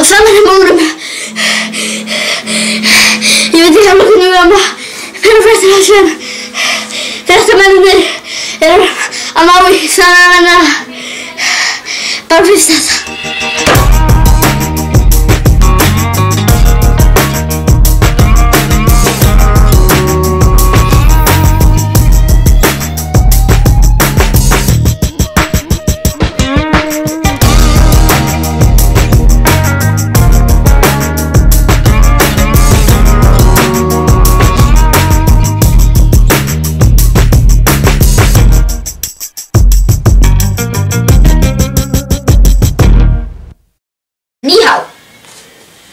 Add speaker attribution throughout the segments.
Speaker 1: og saman í móðurum. Ég veit ekki alveg hvernig við erum að finna fréttir af þessu. Fréttamennirnir eru að ná í sannana bara fyrst þetta.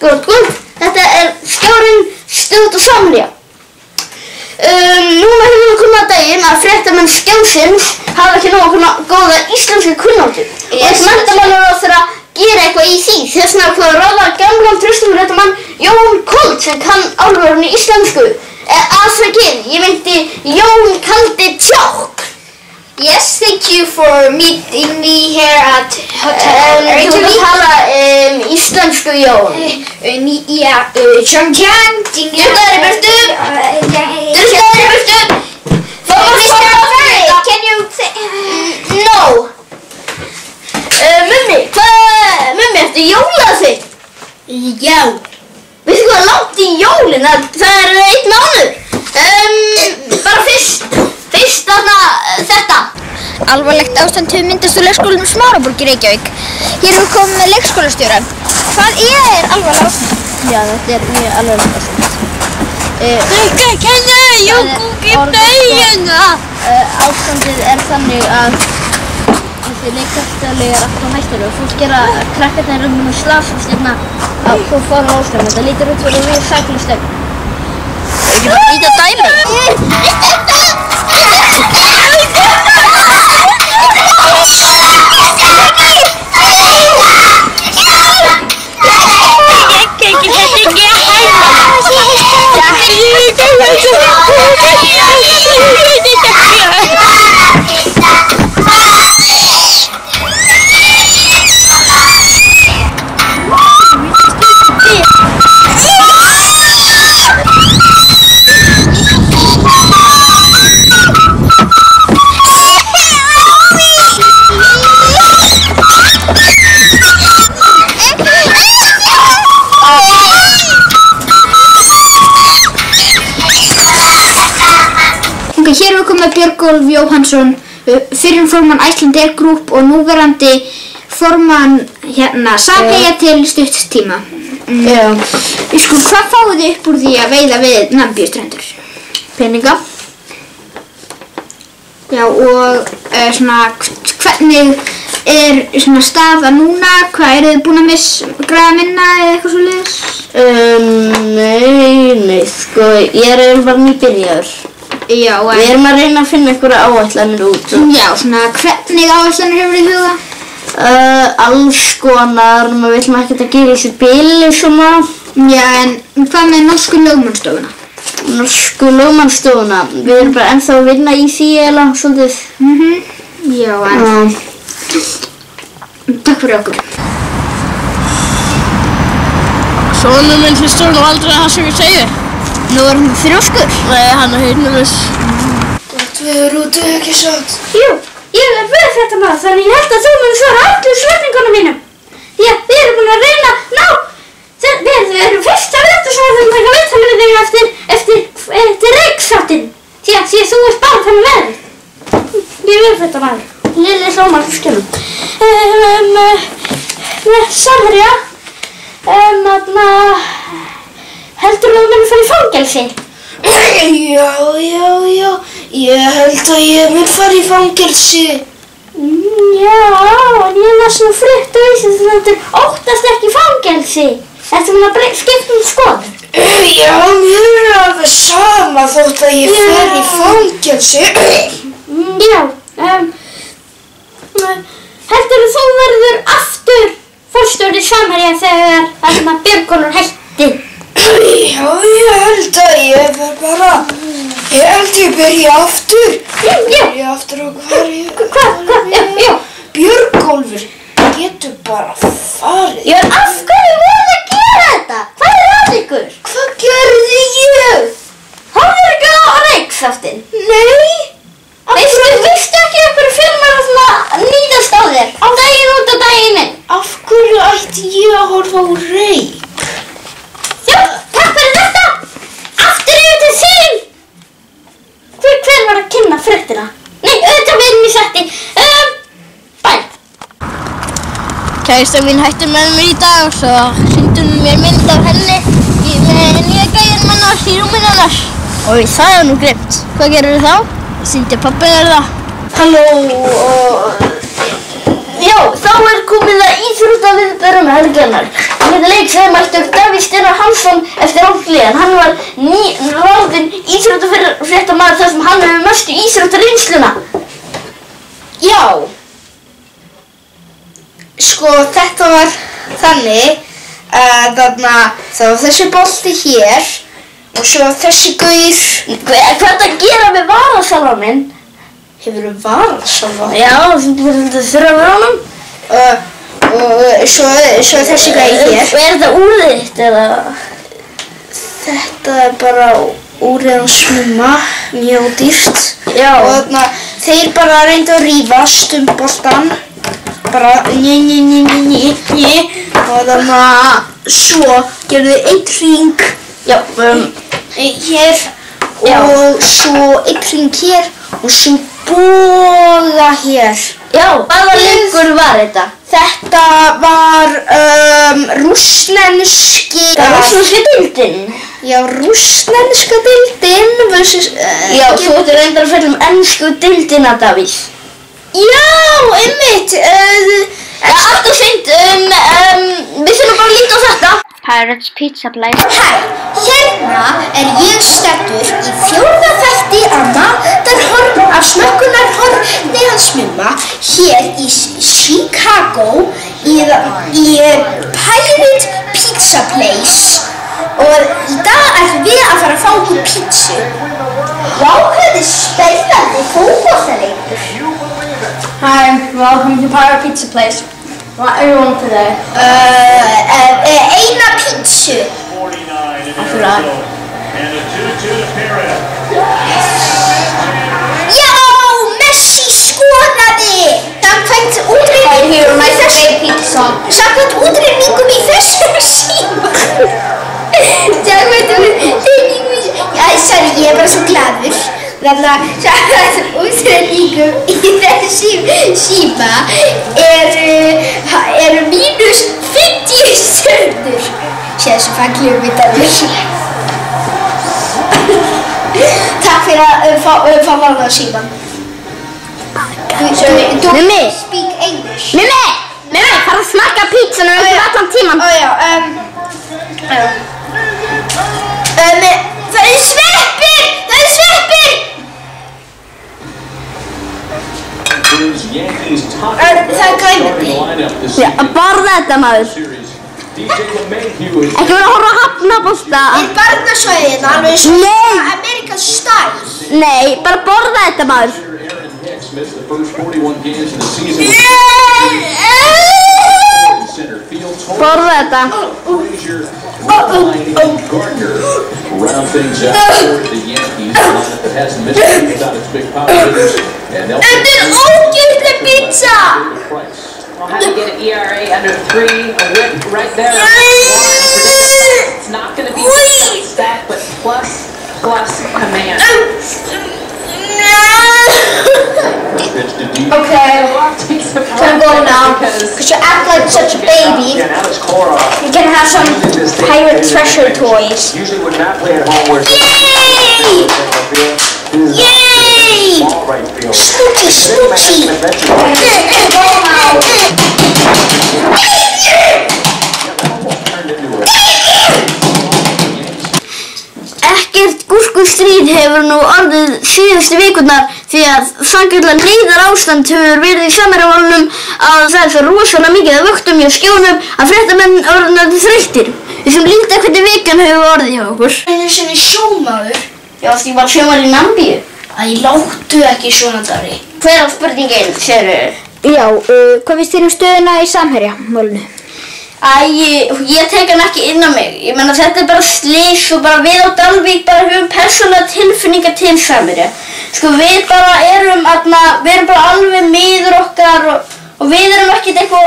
Speaker 1: Góð, þetta skjárinn Stöð og Samherja. Núna hefur við komið að daginn að fréttamenn skjásins hafa ekki nógu góða íslenska kunnáttu. Og menntamálaráðherra gera eitthvað í því. Þess vegna ákvað að ráða gamlan traustum Jón Kolt sem kann alvörunni íslensku. Afsakið, ég meinti Jón Kaldi Tjókk.
Speaker 2: Yes, thank you for meeting me here at hotel.
Speaker 1: Þú ert að tala íslensku, Jón.
Speaker 2: Ja, Chang-Chang,
Speaker 1: Drustaður í burtu! Drustaður í burtu!
Speaker 2: Can you say...
Speaker 1: No! Mummi, ertu jólað þitt?
Speaker 2: Já.
Speaker 1: Veistu hvað langt í jólin? Það er 1 mánuður. Bara fyrst þetta.
Speaker 3: Alvarlegt ástand hefur myndast á leikskólanum Smáraborg í Reykjavík. Hér erum við komið með leikskólastjórann. Hvað er alvarlegt ástand?
Speaker 4: Já, þetta er mjög alvarlegt ástand. Ástandið er þannig að þessi leikskólastjóri er alltaf hættulegur. Fólk er að krakkarnir eru að slasast hérna á svo fára ástæðum. Þetta lítur út fyrir mjög saklaust stögg.
Speaker 3: Það er ekki bara lítið dæmi. Hér erum við komið með Björgólf Jóhannsson, fyrrum formann Icelandair Group og núverandi formann Samherja til stutts tíma. Hvað fáið þið upp úr því að veiða við Namibíustrendur?
Speaker 4: Peninga.
Speaker 3: Já, og hvernig er staða núna? Hvað eru þið búin að græða minna eða eitthvað svoleiðis?
Speaker 4: Nei, sko, ég er bara nýbyrjaður.
Speaker 3: Já,
Speaker 4: Við erum að reyna að finna einhverja áætlanir út.
Speaker 3: Já, hvernig áætlanir hefur þið í huga?
Speaker 4: Alls konar, maður vill ekkert að gera þessu bili svona.
Speaker 3: Já, en hvað með norsku lögmannstofuna?
Speaker 4: Norsku lögmannstofuna, við erum bara ennþá að vinna í því eða svolítið.
Speaker 3: Já, en... Takk fyrir okkur.
Speaker 5: Sonur minn hlustar nú aldrei að það sem ég segi.
Speaker 3: Nú er hún þrjóskur?
Speaker 5: Nei, hann er heyrnarlaus.
Speaker 2: Gott veður úti, ekki satt?
Speaker 1: Jú, ég er veðurfréttamaður, þannig ég held að þú mun svara öllum spurningunum mínum. Því að við erum búin að reyna við erum fyrst að veðursvarðum taka viðtalið þig eftir reyksáttinn. Því að þú ert bara þannig veðrið. Ég er veðurfréttamaður. Lilli Hlómar frá Skjólum. Samherja. Heldur þú að þú fara í fangelsi?
Speaker 2: Já, ég held að ég mun fara í fangelsi.
Speaker 1: Já, en ég las nú frétt á Íslandsdóttur óttast ekki fangelsi. Ertu búin að skipta skoðun?
Speaker 2: Já, mér er alveg sama þótt að ég fer í fangelsi.
Speaker 1: Já, heldur þú verður aftur forstjóri Samherja þegar Björgólfur hætti?
Speaker 2: Já, ég held að ég byrja aftur.
Speaker 1: Já.
Speaker 2: Byrja aftur og hvað er ég?
Speaker 1: Já.
Speaker 2: Björgólfur. getur bara farið.
Speaker 1: Já, en af hverju voruð að gera þetta? Hvað að ykkur?
Speaker 2: Hvað gerði ég?
Speaker 1: Hóðir ekki á reyksaftinn?
Speaker 2: Nei.
Speaker 1: Veistu ekki ykkur filmar að nýtast á þér? Daginn út og daginn inn.
Speaker 2: Af hverju ætti ég að horfa á reyk?
Speaker 1: Já, takk fyrir þetta. Aftur yfir til þín. Hver var að kynna fréttina? Nei, auðvitað við erum í setti. Bæ.
Speaker 4: Kærasta mín hætti með mér í dag og svo sýndi hún mér mynd af henni með nýja gæjan mannars í rúminu hennar. Og það er nú grimt. Hvað gerir þá? Sýndi pabbi þér það.
Speaker 1: Halló og... Já, þá er komið að íþróttaviðburðum helgarinnar. Við leik mættu Davíð Steinar Hansson eftir áfliðan. Hann var ráðinn íþróttafréttamaður þar sem hann hefur mestu íþróttarreynsluna.
Speaker 2: Já. Sko, þetta var þannig að þarna, það var þessi bolti hér og svo þessi gaur.
Speaker 1: Hvað er að gera með varasalvaninn?
Speaker 2: Hefurðu varasalvan?
Speaker 1: Já, þú þurfa honum.
Speaker 2: Og svo þessi gaur hér.
Speaker 1: Er þetta úrið þitt eða?
Speaker 2: Þetta er bara úrið hans mamma, mjög dýrt.
Speaker 1: Já.
Speaker 2: Og þarna, þeir bara reyndu að rífast boltan. Bara og þarna svo gerðu einn hring.
Speaker 1: Já,
Speaker 2: hér og svo einn hring hér og svo boga hér.
Speaker 1: Já, hvaða leikur var þetta?
Speaker 2: Þetta var rússneski
Speaker 1: deildin.
Speaker 2: Já, rússneska deildin versus
Speaker 1: Já, þú ættir reyndar að fjalla ensku deildina, Davíð.
Speaker 2: Já, einmitt.
Speaker 1: Allt og seint, við þurfum bara að líta á þetta.
Speaker 3: Pirates Pizza Place.
Speaker 2: Hérna er ég staddur í 4. þætti af matarhorn af smökkunarhorni hans mumma hér í Chicago í Pirates Pizza Place og í dag ætlum við að fara að fá okkur pizzu. Vá, hvað er spennandi fótboltaleikur.
Speaker 5: Hi, welcome to Pirate Pizza Place. What are you on today?
Speaker 2: Eina pizzu.
Speaker 6: 49 in Arizona. And a 2-2 to Perez.
Speaker 2: Já, Messi skoraði. Samkvæmt útreikningum í þessum síma. Sorry, ég er bara svo glaður. Þannig að samkvæmt útreikningum í þessum síma eru mínus 50 stjörnur. Sér svo fallegu myndaður. Takk fyrir að fá lána síman.
Speaker 1: Mimmi,
Speaker 2: Speak English.
Speaker 1: Mimmi, fara að smakka pítsuna fyrir allan tíman.
Speaker 2: Það eru sveppir! Það er græmiti.
Speaker 1: Já, borða þetta, maður. Ekki vera að horfa á hafnabolta.
Speaker 2: Barnasvæðin alveg svo American style.
Speaker 1: Nei, bara borða þetta, maður. Borða þetta.
Speaker 6: Round things out for the Yankees. It has missed without its big power hitters.
Speaker 2: Þetta er ógeðsleg pizza.
Speaker 7: We'll have to get an ERA under 3, a whip right there. It's not going to be just stat, but plus command.
Speaker 2: Okay, can go now, because you act like such a baby. You can have some pirate treasure toys.
Speaker 6: Usually when not playing at home, we're
Speaker 2: Yay! Yay! Smoochie!
Speaker 1: Ekkert gúrkustríð hefur nú orðið síðustu vikurnar því að sannkallað neyðarástand hefur verið í Samherjamálunum að það er svo rosalega mikið að vöktum hjá skjónum að fréttamenn orðnar þreyttir. Við sem líta hvernig vikan hefur orðið hjá okkur.
Speaker 2: Einu sinni sjómaður.
Speaker 1: Já, því var sjómaður í Nambíu.
Speaker 2: Æ, láttu ekki svona, Dari.
Speaker 1: Hver á spurningin, sérðu?
Speaker 3: Já, hvað finnst þér stöðuna í Samherjamálinu?
Speaker 4: Ég tek hann ekki inn á mig. Ég meina þetta bara slys og bara við á Dalvík bara höfum persónulega tilfinningar til Samherja. Sko við bara erum bara alveg miður okkar og við erum ekkert eitthvað,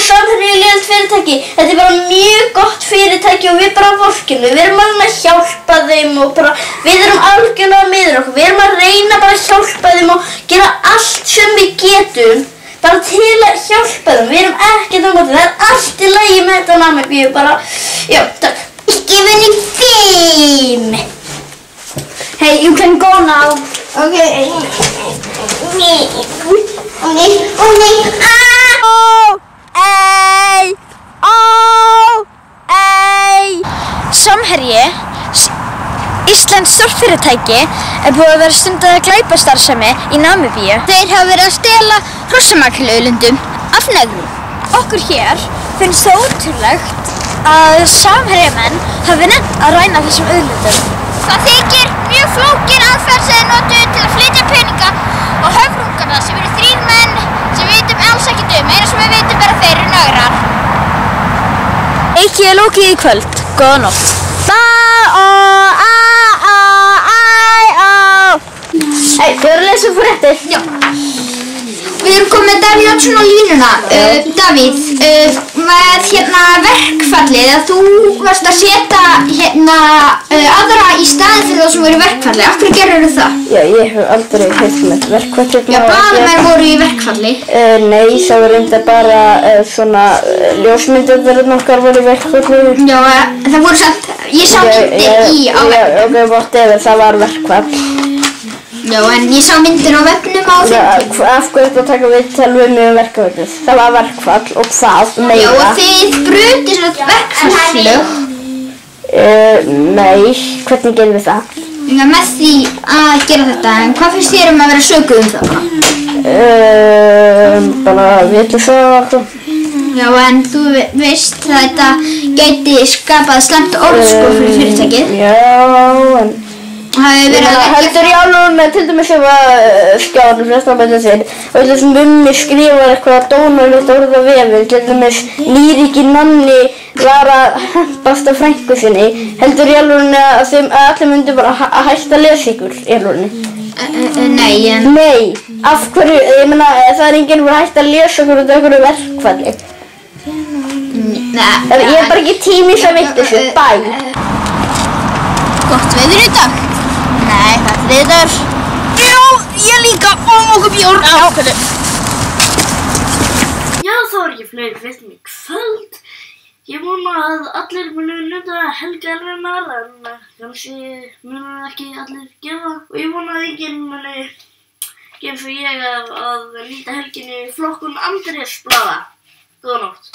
Speaker 4: Samherja er lélegt fyrirtæki. Þetta bara mjög gott fyrirtæki og við bara vorkinu. Við erum alveg að hjálpa þeim og bara, við erum algjörlega miður okkur. Við erum að reyna bara að hjálpa þeim og gera allt sem við getum. Bara til að hjálpa þeim, við erum ekkert á móti, það allt í lagi með þetta Namibíu, bara, já, takk.
Speaker 2: Ég gef henni 5.
Speaker 3: Hey, you can go now.
Speaker 2: Okay.
Speaker 3: Samherji, íslenskt stórfyrirtæki, búið að vera stundað glæpastarfsemi í Namibíu. Þeir hafa verið að stela hrossamakrílauðlindum af negrum. Okkur hér finnst það ótrúlegt að Samherjamenn hafi nennt að ræna þessum auðlindum. Það þykir mjög flókin aðferð sem þeir notuðu til að flytja peninga og höfrungarna sem eru 3 menn sem við vitum alls ekkert eina sem við vitum bara þeir eru nögrar. Leikið er lokið í kvöld. Góða nótt.
Speaker 4: Hey, þau eru að lesa fréttir.
Speaker 3: Já. Við erum komið með Davíð Oddsson á línuna. Davíð, með verkfallið, að þú varst að setja aðra í staðinn fyrir þá sem voru í verkfalli. Af hverju gerðirðu það?
Speaker 4: Já, ég hef aldrei heyrt með verkfalli.
Speaker 3: Já, blaðamenn voru í verkfalli.
Speaker 4: Nei, það var reyndar bara svona ljósmyndirnar okkar voru í verkfalli.
Speaker 3: Já, það voru samt, ég sá myndir á
Speaker 4: verkfalli. Ok, whatever, það var verkfall.
Speaker 3: Já, en ég sá myndir á vefnum á þeim.
Speaker 4: Af hverju þetta taka viðtal við mig verkfallið? Það var verkfall og það meira.
Speaker 3: Já, og þið brutu svona verkfallslög.
Speaker 4: Nei, hvernig gerum við það?
Speaker 3: Með því að gera þetta, en hvað finnst þér að vera sökuð það bara?
Speaker 4: Bara vitleysa.
Speaker 3: Já, en þú veist að þetta gæti skapað slæmt orðspor fyrir fyrirtækið.
Speaker 4: Já, en heldur í alveg með til dæmis ef að skjáðanum flestabæta sér og þessum mummi skrifar eitthvað dónalegt orð á vefinn, til dæmis Lýriki Nanni var að hempast af frænku sinni, heldur í alveg að allir myndu bara að hætta að lesa ykkur í alveg?
Speaker 3: Nei, en...
Speaker 4: Nei, af hverju, ég meina það er enginn bara hægt að lesa ykkur út af einhverju verkfalli. Ég er bara ekki tími sem veitt þessu, bæ.
Speaker 3: Gott veður í dag.
Speaker 4: Nei, það er þriðdagur.
Speaker 3: Já, ég líka. Fáum okkur bjór.
Speaker 1: Já, þá er ég fleiri fréttum í kvöld. Ég vona að allir munu njóta helgarinnar, en kannski munu ekki allir gefa. Og ég vona að enginn muni gera eins og ég að nýta helginni í flokkun Andrésblaða. Góða nótt.